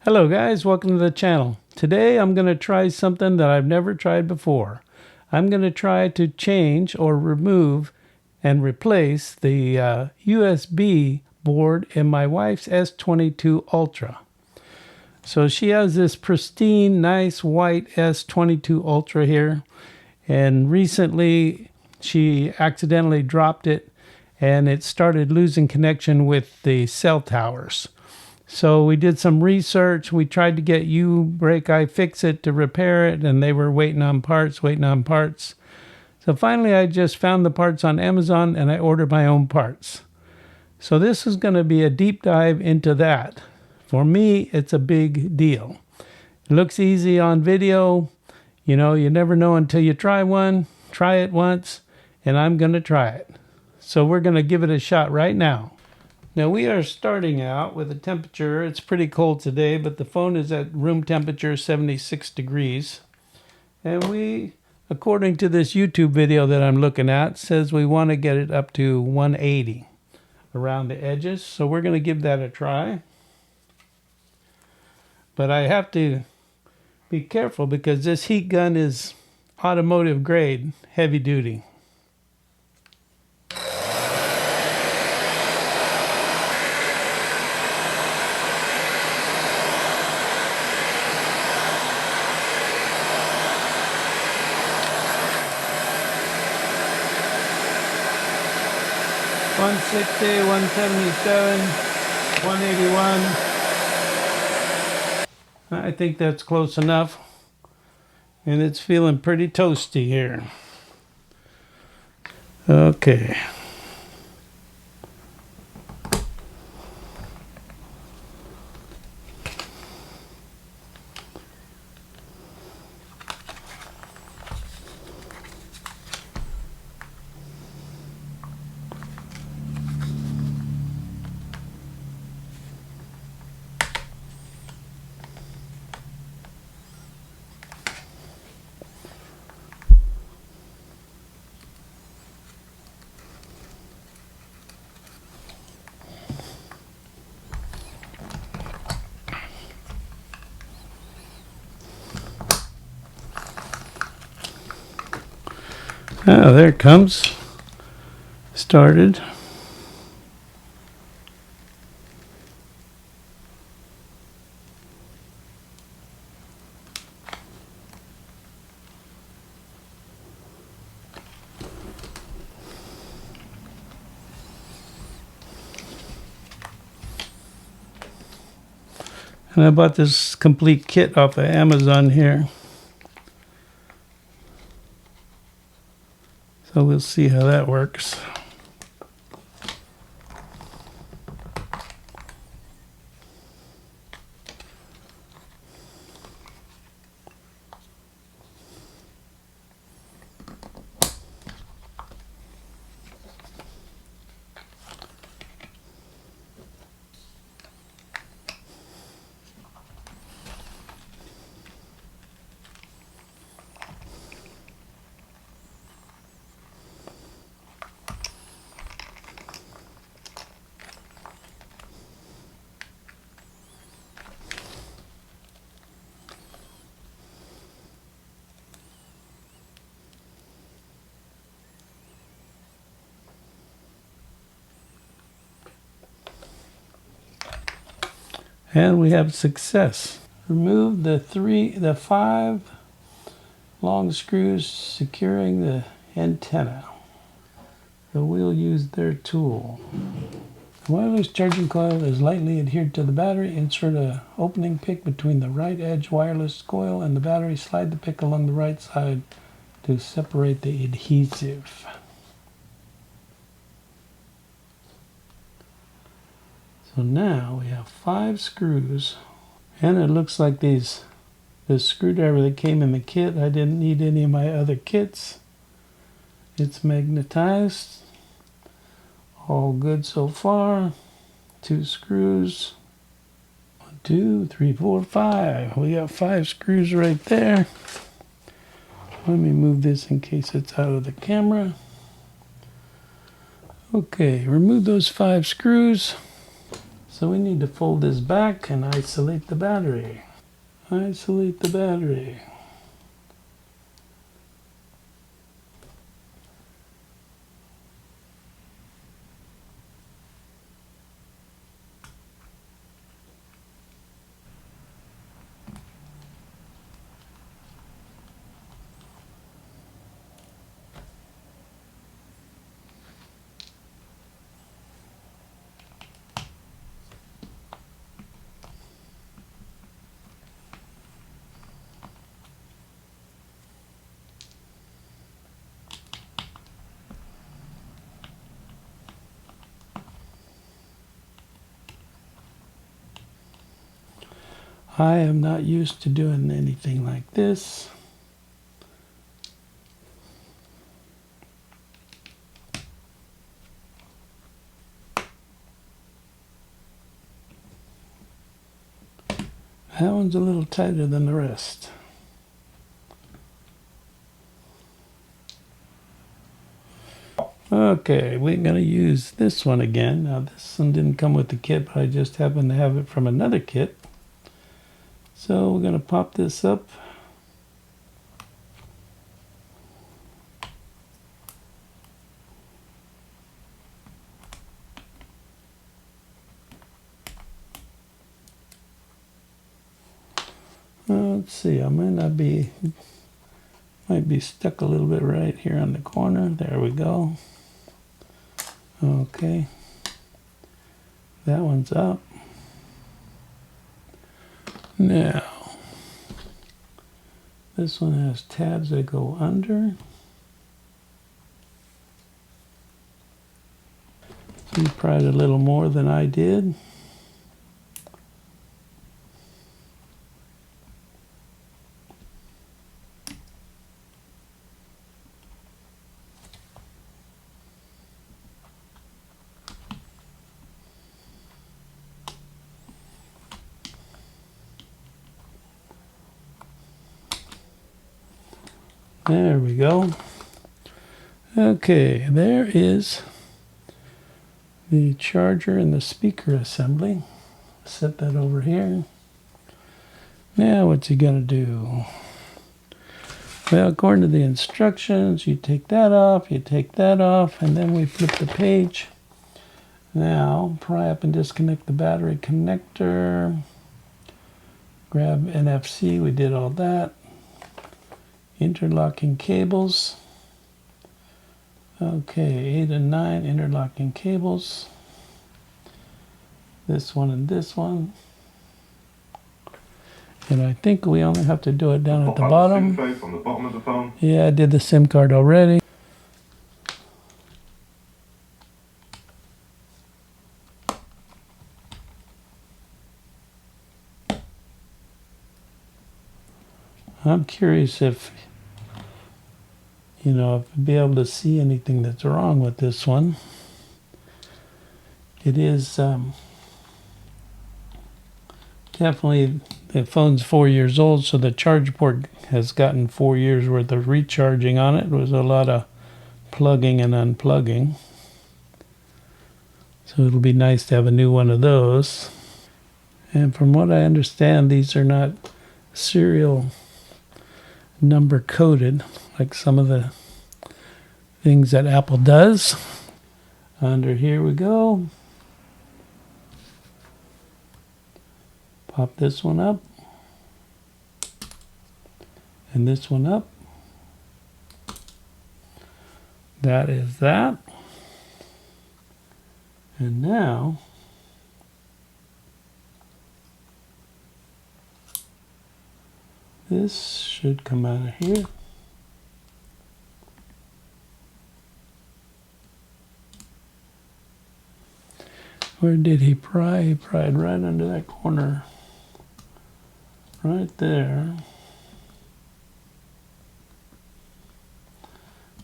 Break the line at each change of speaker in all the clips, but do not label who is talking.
Hello guys, welcome to the channel. Today I'm going to try something that I've never tried before. I'm going to try to change or remove and replace the USB board in my wife's S22 Ultra. So she has this pristine, nice white S22 Ultra here, and recently she accidentally dropped it and it started losing connection with the cell towers. So we did some research. We tried to get U-Break iFixit to repair it, and they were waiting on parts. So finally, I just found the parts on Amazon, and I ordered my own parts. So this is going to be a deep dive into that. For me, it's a big deal. It looks easy on video. You know, you never know until you try one. Try it once, and I'm going to try it. So we're going to give it a shot right now. Now we are starting out with a temperature, it's pretty cold today, but the phone is at room temperature 76 degrees. And we, according to this YouTube video that I'm looking at, says we want to get it up to 180 around the edges. So we're going to give that a try. But I have to be careful because this heat gun is automotive grade, heavy duty. $160, $177, $181. I think that's close enough. And it's feeling pretty toasty here. Okay. Oh, there it comes. Started. And I bought this complete kit off of Amazon here. So we'll see how that works. And we have success. Remove the 5 long screws securing the antenna. So we'll use their tool. The wireless charging coil is lightly adhered to the battery. Insert an opening pick between the right edge wireless coil and the battery. Slide the pick along the right side to separate the adhesive. So now we have 5 screws, and it looks like this screwdriver that came in the kit, I didn't need any of my other kits. It's magnetized. All good so far. 2 screws. 1, 2, 3, 4, 5. We got 5 screws right there. Let me move this in case it's out of the camera. Okay, remove those 5 screws. So we need to fold this back and isolate the battery. Isolate the battery. I am not used to doing anything like this. That one's a little tighter than the rest. Okay, we're going to use this one again. Now this one didn't come with the kit, but I just happen to have it from another kit. So we're going to pop this up. Let's see, I might be stuck a little bit right here on the corner. There we go. Okay. That one's up. Now, this one has tabs that go under. So you pried a little more than I did. There we go. Okay, there is the charger and the speaker assembly. Set that over here. Now what's he gonna do? Well, according to the instructions, you take that off, and then we flip the page. Now, pry up and disconnect the battery connector. Grab NFC, we did all that. Interlocking cables. Okay, 8 and 9 interlocking cables. This one and this one. And I think we only have to do it down at the bottom.
On the bottom of the phone.
Yeah, I did the SIM card already. I'm curious if I'll be able to see anything that's wrong with this one. It is definitely, the phone's 4 years old, so the charge port has gotten 4 years worth of recharging on it. It was a lot of plugging and unplugging. So it'll be nice to have a new one of those. And from what I understand, these are not serial number coded like some of the things that Apple does. Under here we go. Pop this one up. And this one up. That is that. And now this should come out of here. Where did he pry? He pried right under that corner. Right there.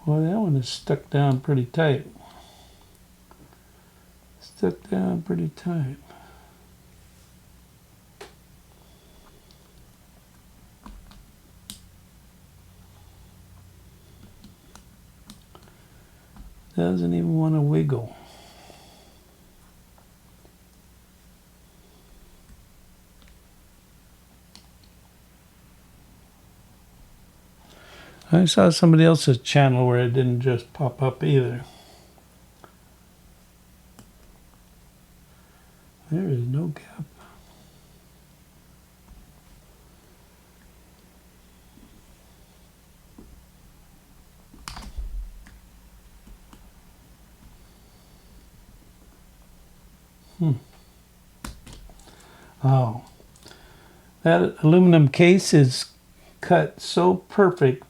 Well, that one is stuck down pretty tight. Stuck down pretty tight. Doesn't even want to wiggle. I saw somebody else's channel where it didn't just pop up either. There is no gap. Oh, that aluminum case is cut so perfect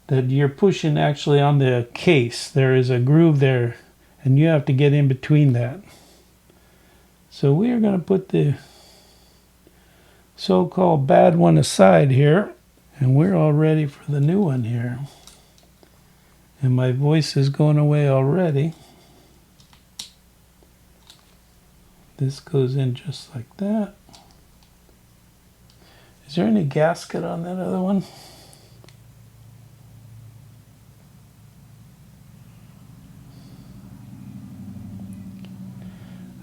that you're pushing actually on the case. There is a groove there, and you have to get in between that. So we are going to put the so-called bad one aside here, and we're all ready for the new one here. And my voice is going away already. This goes in just like that. Is there any gasket on that other one?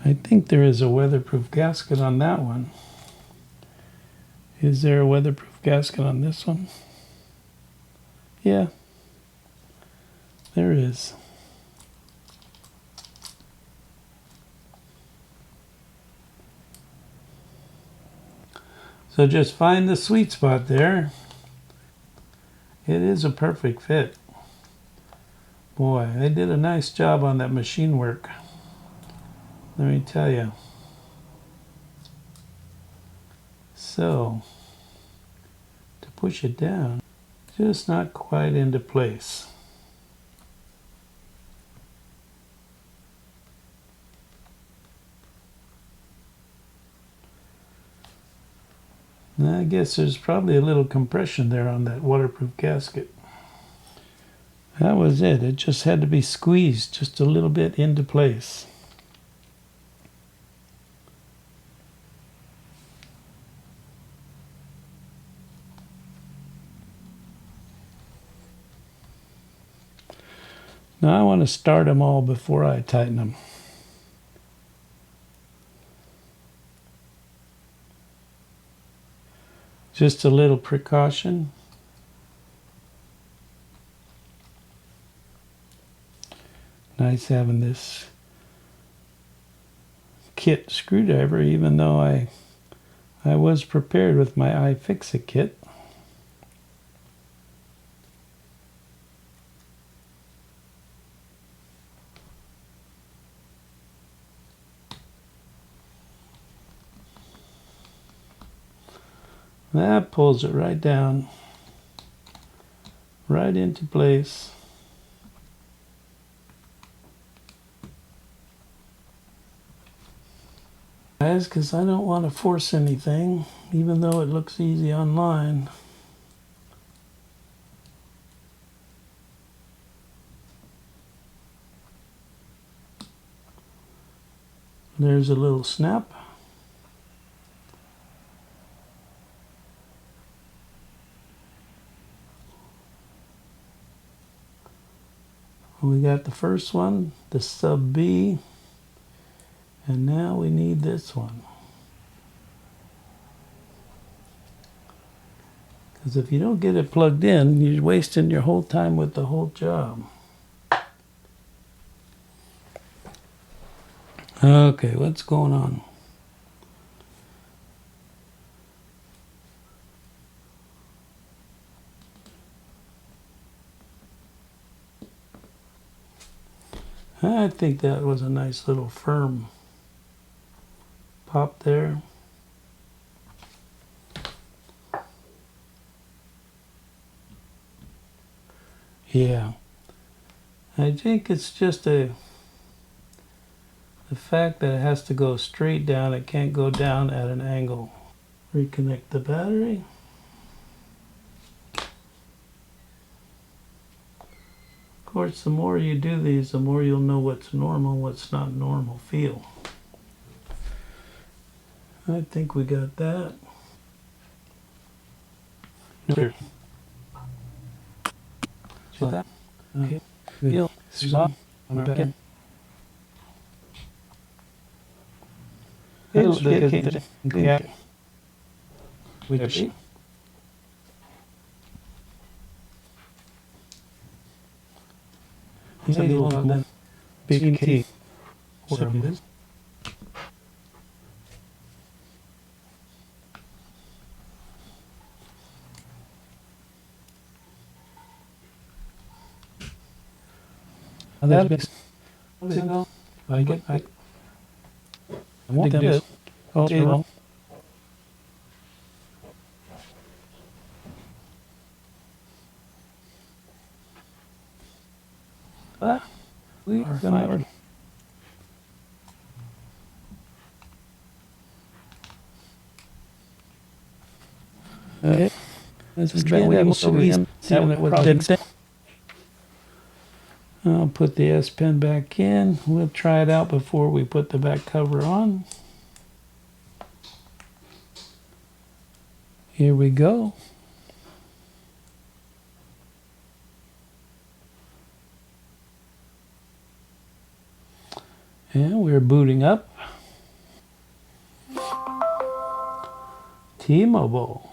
I think there is a weatherproof gasket on that one. Is there a weatherproof gasket on this one? Yeah, there is. So just find the sweet spot there. It is a perfect fit. Boy, they did a nice job on that machine work. Let me tell you. So, to push it down, just not quite into place. I guess there's probably a little compression there on that waterproof gasket. That was it. It just had to be squeezed just a little bit into place. Now I want to start them all before I tighten them. Just a little precaution. Nice having this kit screwdriver, even though I was prepared with my iFixit kit. That pulls it right down, right into place. Guys, because I don't want to force anything, even though it looks easy online. There's a little snap. We got the first one, the sub B, and now we need this one. Because if you don't get it plugged in, you're wasting your whole time with the whole job. Okay, what's going on? I think that was a nice little firm pop there. Yeah, I think it's just the fact that it has to go straight down. It can't go down at an angle. Reconnect the battery. Of course, the more you do these, the more you'll know what's normal, what's not normal feel. I think we got that. Here. See that? Okay. Feel. Stop. Okay. Yeah. He's a little than big T. Whatever it is. That's big. I won't do it. Okay, well. We are gonna. Okay. This is bad. We so easy. I'll put the S Pen back in. We'll try it out before we put the back cover on. Here we go. And we're booting up. T-Mobile.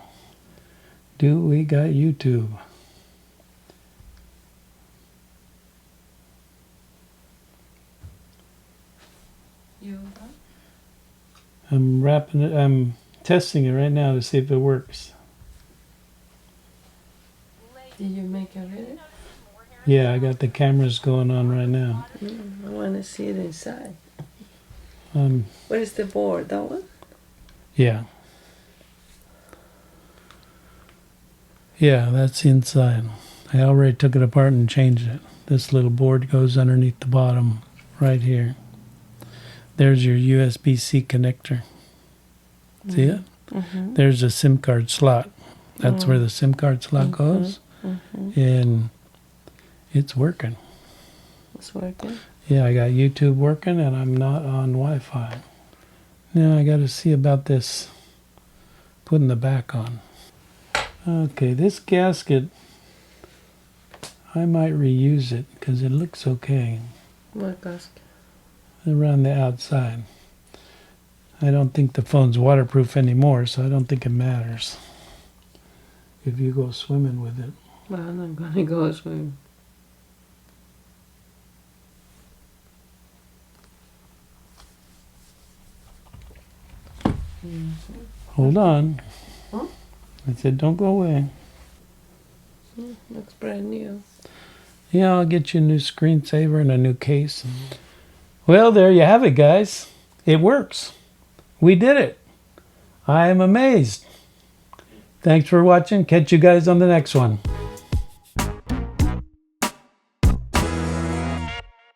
Do we got YouTube? I'm wrapping it. I'm testing it right now to see if it works.
Did you make it ready?
Yeah, I got the cameras going on right now.
I want to see it inside. What is the board? That one?
Yeah. Yeah, that's inside. I already took it apart and changed it. This little board goes underneath the bottom right here. There's your USB-C connector. See it?
Mm-hmm.
There's a SIM card slot. That's where the SIM card slot goes. And it's working.
It's working?
Yeah, I got YouTube working and I'm not on Wi-Fi. Now I got to see about this, putting the back on. Okay, this gasket, I might reuse it because it looks okay.
What gasket?
Around the outside. I don't think the phone's waterproof anymore, so I don't think it matters if you go swimming with it.
Well, I'm not going to go swim.
Hold on.
Huh?
I said, don't go away.
Looks brand new.
Yeah, I'll get you a new screensaver and a new case. Well, there you have it, guys. It works. We did it. I am amazed. Thanks for watching. Catch you guys on the next one.